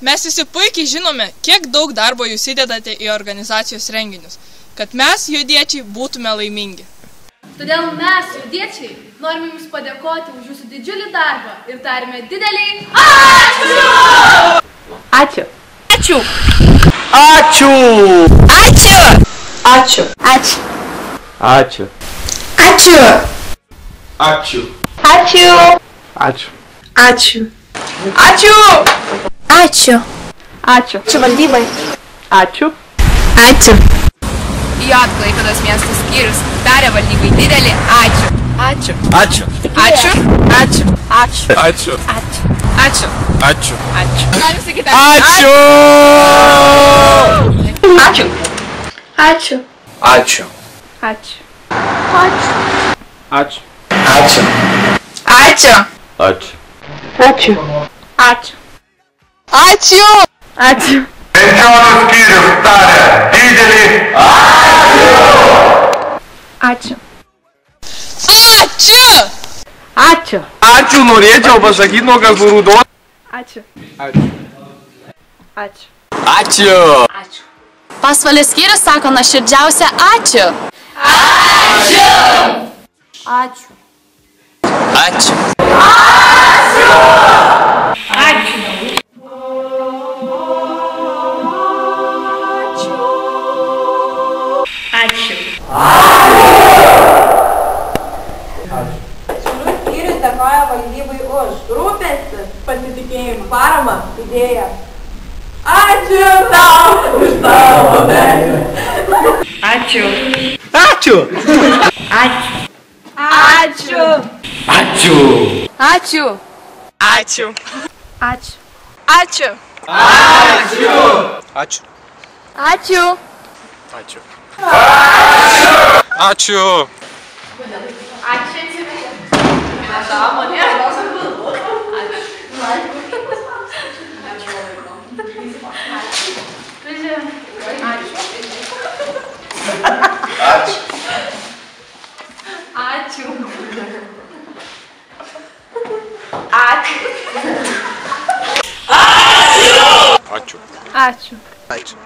Mes visi puikiai žinome, kiek daug darbo jūs įdedate į organizacijos renginius, kad mes, judiečiai, būtume laimingi. Todėl mes, judiečiai, norime jums padėkoti už jūsų didžiulį darbą ir tarime didelį ačiū! Ačiū! Ačiū! Ačiū! Ačiū! Ačiū! Ačiū! Ačiū! Ačiū! Ačiū! Ačiū! Ačiū! Ačiū! Ačiū! Ačiū! Ačiū valdybai! Ačiū! Ačiū! Jot Klaipėdos miesto skyrius darė valdybai didelį ačiū! Ačiū! Ačiū! Ačiū! Ačiū! Ačiū! Ačiū! Ačiū! Ačiū! Ačiū! Galim sakyti Ačiū! Ačiū! Ačiū! Ačiū! Ačiū! Ačiū! Ačiū! Ačiū! Ačiū! Ačiū! Ačiū! Ačiū! Ačiū! Pensionos skyrius tarė didelį Ačiū! Ačiū! Ačiū! Ačiū, norėčiau pasakyti nuo kažkur rūdo. Ačiū! Ačiū! Ačiū! Ačiū! Pasvalės skyrius sako nuoširdžiausią ačiū! Ačiū! Ačiū! Skyrius dėkoja valdybai už rūpestį, pasitikėjimą, paramą, idėją. Ačiū tau už tavo meilę. Ačiū. Ačiū! Ačiū. Ačiū! Ačiū! Ačiū! Ačiū! Ačiū! Ačiū! Ačiū! Ačiū! Ačiū! Ačiū! Ačiū! Ačiū!